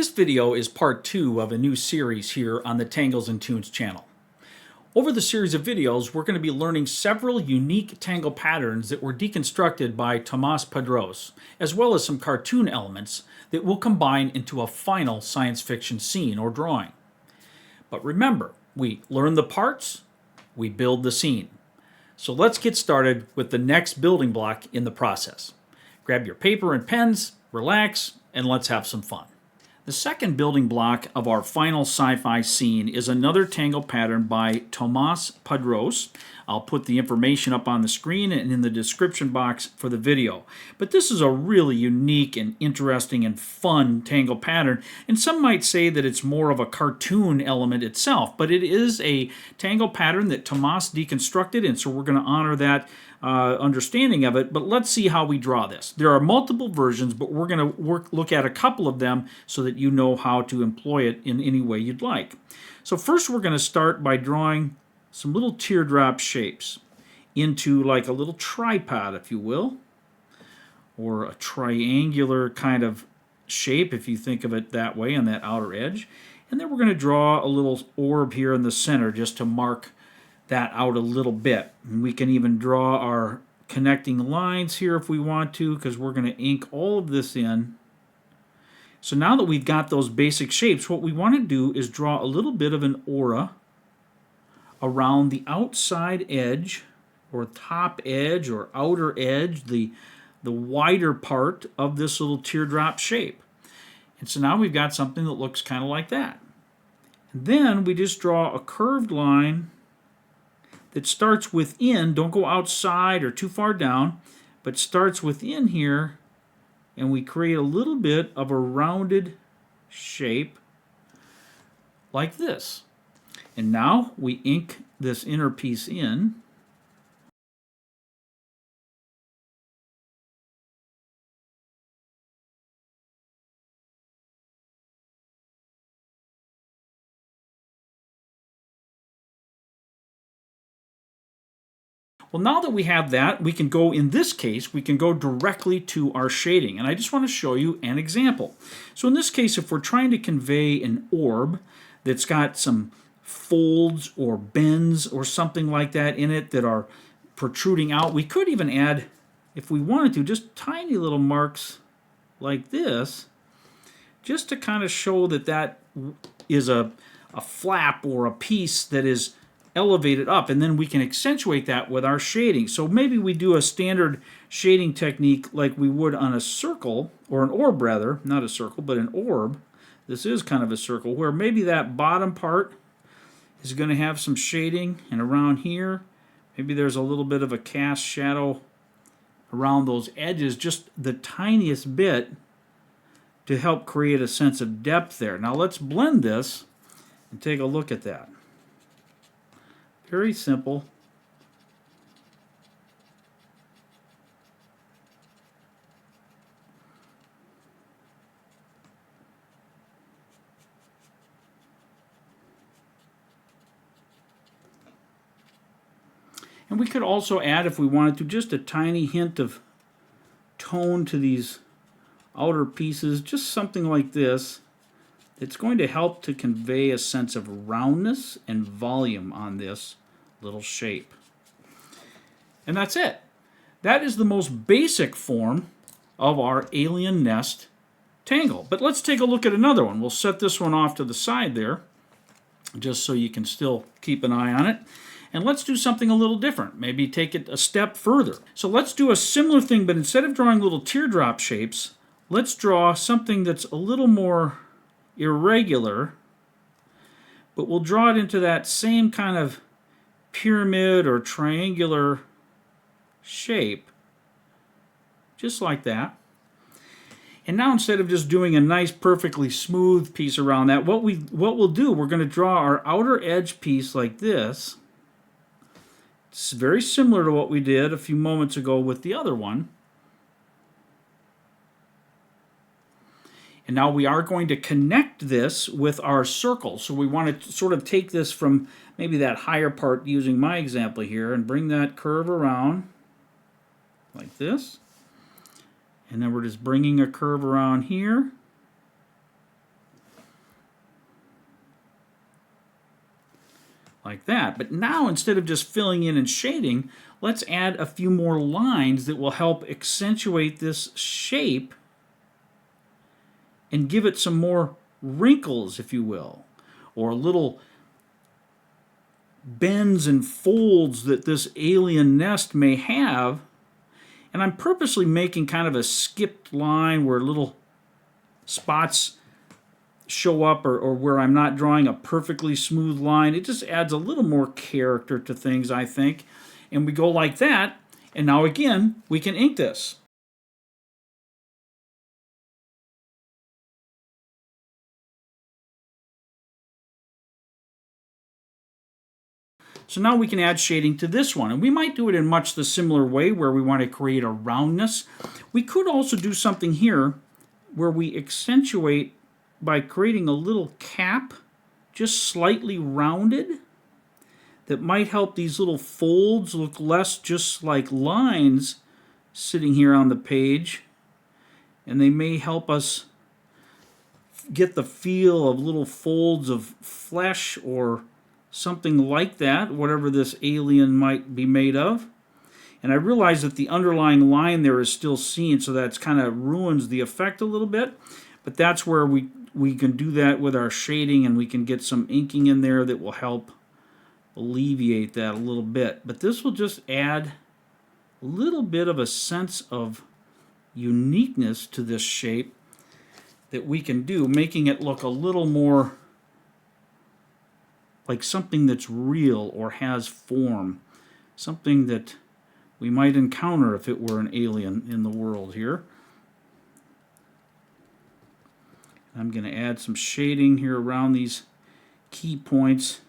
This video is part 2 of a new series here on the Tangles and Tunes channel. Over the series of videos, we're going to be learning several unique tangle patterns that were deconstructed by Tomas Padros, as well as some cartoon elements that will combine into a final science fiction scene or drawing. But remember, we learn the parts, we build the scene. So let's get started with the next building block in the process. Grab your paper and pens, relax, and let's have some fun. The second building block of our final sci-fi scene is another tangle pattern by Tomas Padros. I'll put the information up on the screen and in the description box for the video. But this is a really unique and interesting and fun tangle pattern, and some might say that it's more of a cartoon element itself, but it is a tangle pattern that Tomas deconstructed, and so we're going to honor that understanding of it. But let's see how we draw this. There are multiple versions, but we're going to look at a couple of them so that you know how to employ it in any way you'd like. So first we're going to start by drawing some little teardrop shapes into like a little tripod, if you will, or a triangular kind of shape if you think of it that way on that outer edge. And then we're going to draw a little orb here in the center just to mark that out a little bit. And we can even draw our connecting lines here if we want to, because we're going to ink all of this in. So now that we've got those basic shapes, what we want to do is draw a little bit of an aura around the outside edge or top edge or outer edge, the wider part of this little teardrop shape. And so now we've got something that looks kind of like that. And then we just draw a curved line that starts within, don't go outside or too far down, but starts within here, and we create a little bit of a rounded shape like this. And now we ink this inner piece in. Well, now that we have that, we can go, in this case, we can go directly to our shading. And I just want to show you an example. So in this case, if we're trying to convey an orb that's got some folds or bends or something like that in it that are protruding out, we could even add, if we wanted to, just tiny little marks like this, just to kind of show that that is a flap or a piece that is elevated up, and then we can accentuate that with our shading. So maybe we do a standard shading technique like we would on a circle, or an orb rather, not a circle, but an orb. This is kind of a circle, where maybe that bottom part is going to have some shading, and around here, maybe there's a little bit of a cast shadow around those edges, just the tiniest bit to help create a sense of depth there. Now let's blend this and take a look at that. Very simple. And we could also add, if we wanted to, just a tiny hint of tone to these outer pieces, just something like this. It's going to help to convey a sense of roundness and volume on this little shape. And that's it. That is the most basic form of our alien nest tangle. But let's take a look at another one. We'll set this one off to the side there, just so you can still keep an eye on it. And let's do something a little different. Maybe take it a step further. So let's do a similar thing, but instead of drawing little teardrop shapes, let's draw something that's a little more irregular, but we'll draw it into that same kind of pyramid or triangular shape, just like that. And now, instead of just doing a nice perfectly smooth piece around that, what we'll do, we're going to draw our outer edge piece like this. It's very similar to what we did a few moments ago with the other one. And now we are going to connect this with our circle. So we want to sort of take this from maybe that higher part, using my example here, and bring that curve around like this. And then we're just bringing a curve around here. like that. But now, instead of just filling in and shading, let's add a few more lines that will help accentuate this shape and give it some more wrinkles, if you will, or little bends and folds that this alien nest may have. And I'm purposely making kind of a skipped line where little spots show up, or where I'm not drawing a perfectly smooth line. It just adds a little more character to things, I think. And we go like that, and now again, we can ink this. So now we can add shading to this one, and we might do it in much the similar way where we want to create a roundness. We could also do something here where we accentuate by creating a little cap, just slightly rounded, that might help these little folds look less just like lines sitting here on the page, and they may help us get the feel of little folds of flesh or something like that, whatever this alien might be made of. And I realize that the underlying line there is still seen, so that's kind of ruins the effect a little bit. But that's where we can do that with our shading, and we can get some inking in there that will help alleviate that a little bit. But this will just add a little bit of a sense of uniqueness to this shape that we can do, making it look a little more like something that's real or has form, something that we might encounter if it were an alien in the world here. I'm going to add some shading here around these key points.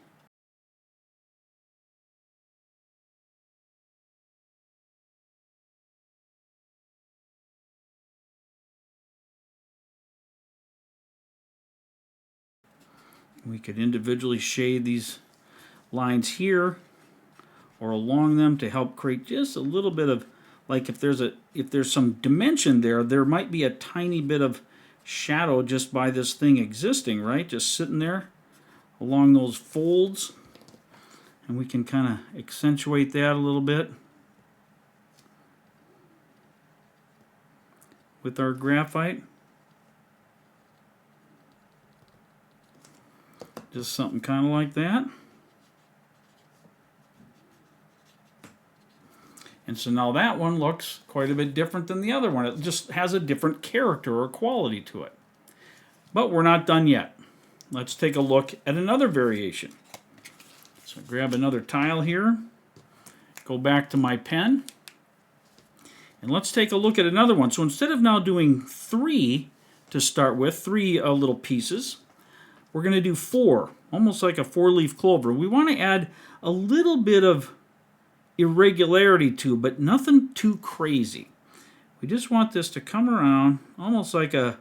We could individually shade these lines here or along them to help create just a little bit of, like if there's some dimension there, there might be a tiny bit of shadow just by this thing existing, right? Just sitting there along those folds. And we can kind of accentuate that a little bit with our graphite. Just something kind of like that. And so now that one looks quite a bit different than the other one. It just has a different character or quality to it. But we're not done yet. Let's take a look at another variation. So grab another tile here, go back to my pen, and let's take a look at another one. So instead of now doing 3 to start with, 3 little pieces, we're going to do 4, almost like a 4-leaf clover. We want to add a little bit of irregularity to, but nothing too crazy. We just want this to come around almost like a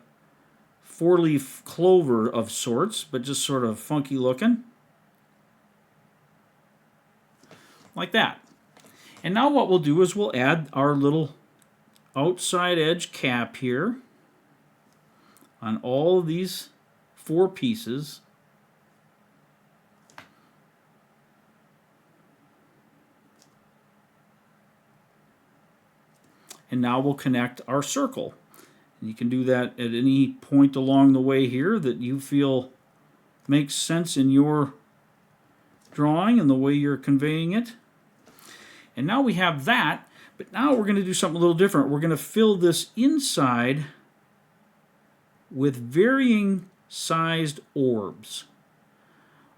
4-leaf clover of sorts, but just sort of funky looking. Like that. And now what we'll do is we'll add our little outside edge cap here on all of these 4 pieces. And now we'll connect our circle. And you can do that at any point along the way here that you feel makes sense in your drawing and the way you're conveying it. And now we have that, but now we're going to do something a little different. We're going to fill this inside with varying sized orbs.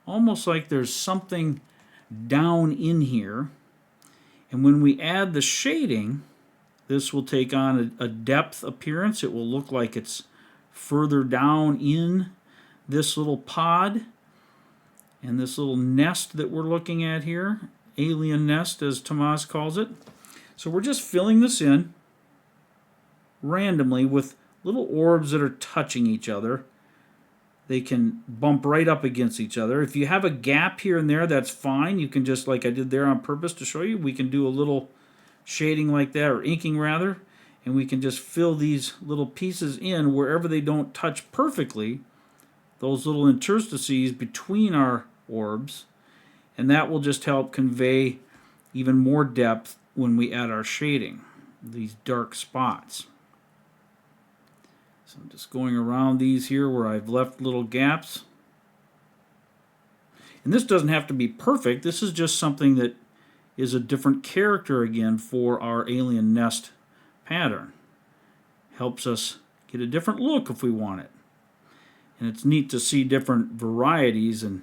Almost like there's something down in here. And when we add the shading, this will take on a depth appearance. It will look like it's further down in this little pod and this little nest that we're looking at here. Alien nest, as Tomas calls it. So we're just filling this in randomly with little orbs that are touching each other. They can bump right up against each other. If you have a gap here and there, that's fine. You can just, like I did there on purpose to show you, we can do a little shading like that, or inking rather, and we can just fill these little pieces in wherever they don't touch perfectly, those little interstices between our orbs. And that will just help convey even more depth when we add our shading, these dark spots. So I'm just going around these here where I've left little gaps. And this doesn't have to be perfect. This is just something that is a different character again for our alien nest pattern. Helps us get a different look if we want it. And it's neat to see different varieties, and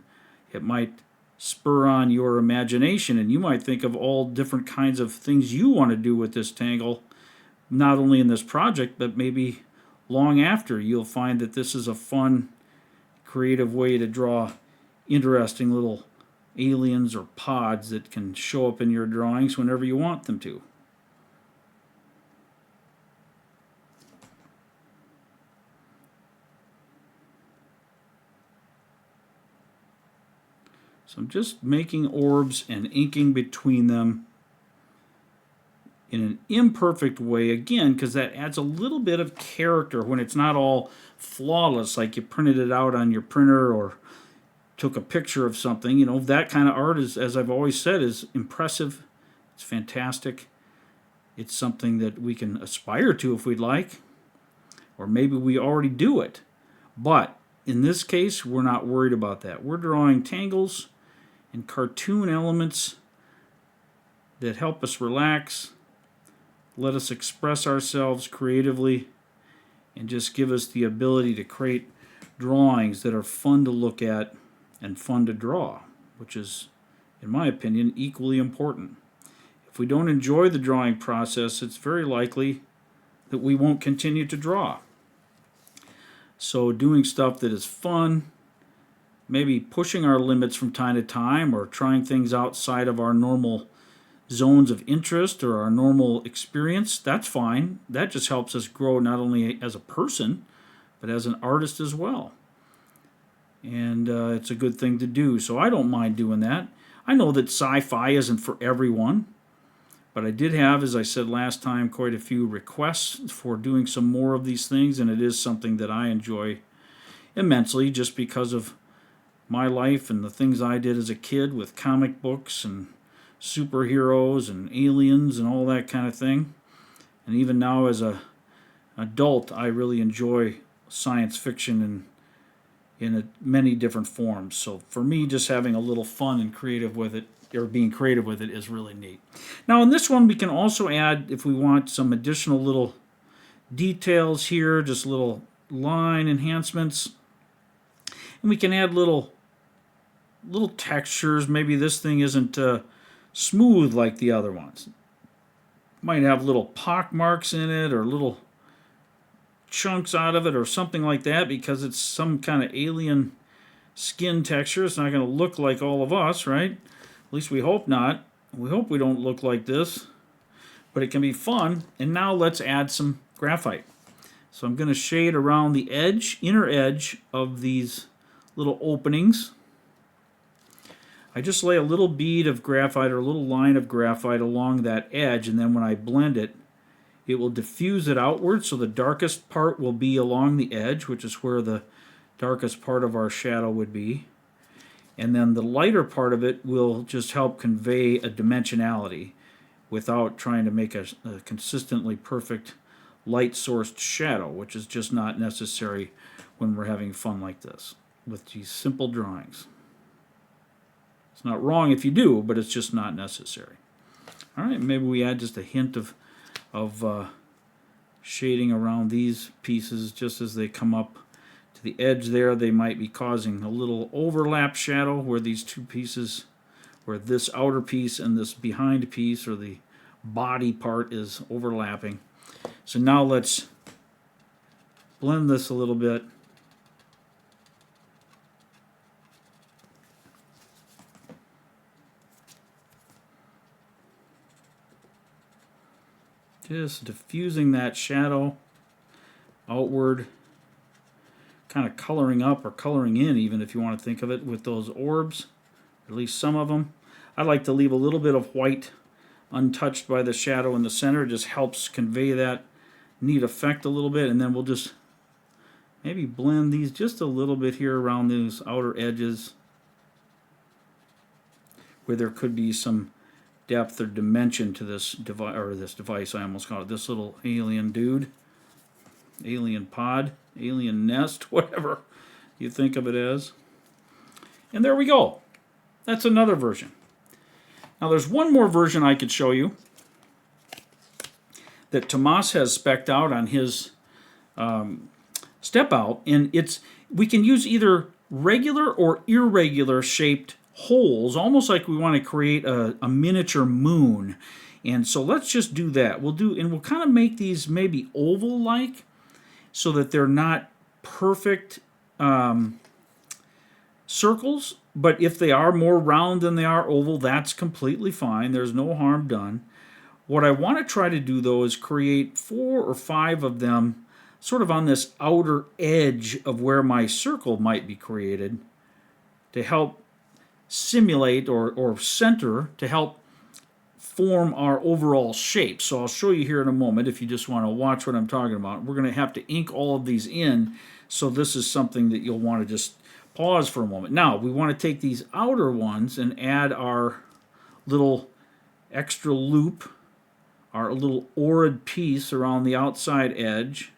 it might spur on your imagination, and you might think of all different kinds of things you want to do with this tangle, not only in this project, but maybe long after. You'll find that this is a fun, creative way to draw interesting little aliens or pods that can show up in your drawings whenever you want them to. So I'm just making orbs and inking between them in an imperfect way, again, because that adds a little bit of character when it's not all flawless, like you printed it out on your printer or took a picture of something. You know, that kind of art is, as I've always said, is impressive. It's fantastic. It's something that we can aspire to if we'd like, or maybe we already do it. But in this case, we're not worried about that. We're drawing tangles and cartoon elements that help us relax, let us express ourselves creatively, and just give us the ability to create drawings that are fun to look at and fun to draw, which is, in my opinion, equally important. If we don't enjoy the drawing process, it's very likely that we won't continue to draw. So doing stuff that is fun, maybe pushing our limits from time to time, or trying things outside of our normal zones of interest or our normal experience, that's fine. That just helps us grow not only as a person, but as an artist as well. And it's a good thing to do. So I don't mind doing that. I know that sci-fi isn't for everyone, but I did have, as I said last time, quite a few requests for doing some more of these things, and it is something that I enjoy immensely just because of my life and the things I did as a kid with comic books and superheroes and aliens and all that kind of thing. And even now as an adult, I really enjoy science fiction in many different forms. So for me, just having a little fun and creative with it, or being creative with it, is really neat. Now in this one, we can also add, if we want, some additional little details here, just little line enhancements. And we can add little textures. Maybe this thing isn't smooth like the other ones. Might have little pock marks in it, or little chunks out of it, or something like that, because it's some kind of alien skin texture. It's not going to look like all of us, right? At least we hope not. We hope we don't look like this, but it can be fun. And now let's add some graphite. So I'm going to shade around the edge, inner edge of these little openings. I just lay a little bead of graphite, or a little line of graphite along that edge, and then when I blend it, it will diffuse it outward, so the darkest part will be along the edge, which is where the darkest part of our shadow would be. And then the lighter part of it will just help convey a dimensionality without trying to make a consistently perfect light-sourced shadow, which is just not necessary when we're having fun like this with these simple drawings. It's not wrong if you do, but it's just not necessary. All right, maybe we add just a hint of shading around these pieces just as they come up to the edge there. They might be causing a little overlap shadow where these two pieces, where this outer piece and this behind piece, or the body part, is overlapping. So now let's blend this a little bit. Just diffusing that shadow outward, kind of coloring up or coloring in, even if you want to think of it, with those orbs, at least some of them. I like to leave a little bit of white untouched by the shadow in the center. It just helps convey that neat effect a little bit, and then we'll just maybe blend these just a little bit here around those outer edges. where there could be some depth or dimension to this device, or this device, I almost call it, this little alien dude, alien pod, alien nest, whatever you think of it as. And there we go. That's another version. Now there's one more version I could show you that Tomas has spec'd out on his step out, and we can use either regular or irregular shaped holes, almost like we want to create a miniature moon. And so let's just do that. We'll kind of make these maybe oval-like, so that they're not perfect circles, but if they are more round than they are oval, that's completely fine. There's no harm done. What I want to try to do, though, is create 4 or 5 of them sort of on this outer edge of where my circle might be created, to help simulate or center, to help form our overall shape. So I'll show you here in a moment if you just want to watch what I'm talking about. We're going to have to ink all of these in, so this is something that you'll want to just pause for a moment. Now, we want to take these outer ones and add our little extra loop, our little orid piece around the outside edge,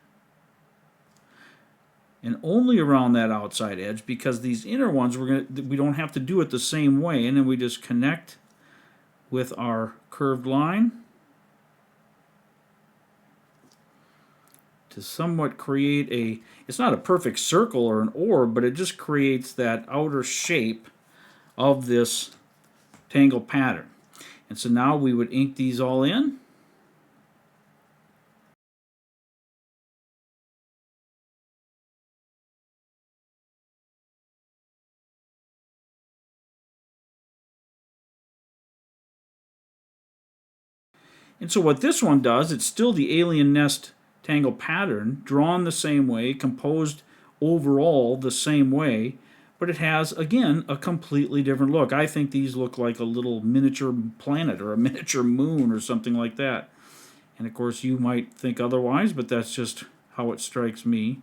and only around that outside edge, because these inner ones we don't have to do it the same way. And then we just connect with our curved line to somewhat create it's not a perfect circle or an orb, but it just creates that outer shape of this tangle pattern. And so now we would ink these all in. And so what this one does, it's still the alien nest tangle pattern, drawn the same way, composed overall the same way, but it has, again, a completely different look. I think these look like a little miniature planet or a miniature moon or something like that. And of course you might think otherwise, but that's just how it strikes me.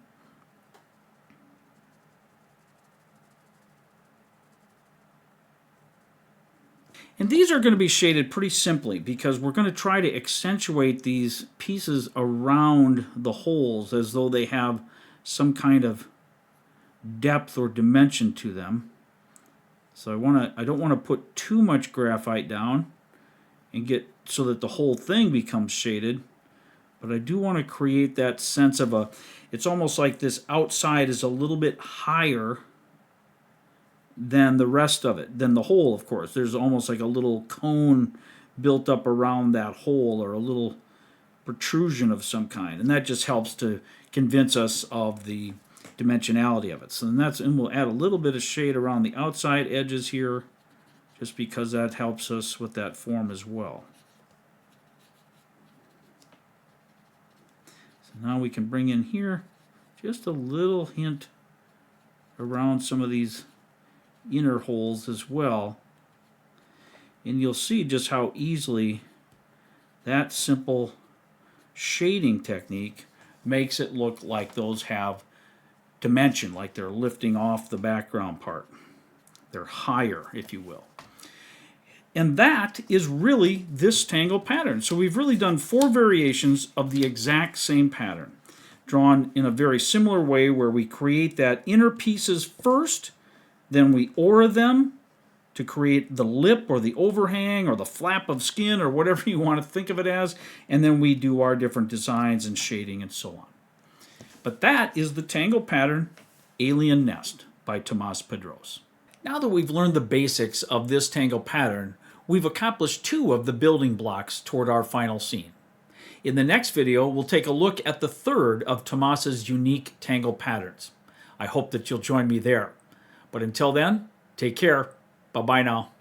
And these are going to be shaded pretty simply, because we're going to try to accentuate these pieces around the holes as though they have some kind of depth or dimension to them. So I don't want to put too much graphite down and get so that the whole thing becomes shaded, but I do want to create that sense of it's almost like this outside is a little bit higher than the rest of it, than the hole, of course. There's almost like a little cone built up around that hole, or a little protrusion of some kind, and that just helps to convince us of the dimensionality of it. So and we'll add a little bit of shade around the outside edges here, just because that helps us with that form as well. So now we can bring in here just a little hint around some of these inner holes as well, and you'll see just how easily that simple shading technique makes it look like those have dimension, like they're lifting off the background part. They're higher, if you will. And that is really this tangle pattern. So we've really done 4 variations of the exact same pattern, drawn in a very similar way, where we create that inner pieces first, then we aura them to create the lip or the overhang or the flap of skin or whatever you want to think of it as, and then we do our different designs and shading and so on. But that is the tangle pattern Alien Nest by Tomas Padros. Now that we've learned the basics of this tangle pattern, we've accomplished 2 of the building blocks toward our final scene. In the next video, we'll take a look at the 3rd of Tomas's unique tangle patterns. I hope that you'll join me there. But until then, take care. Bye-bye now.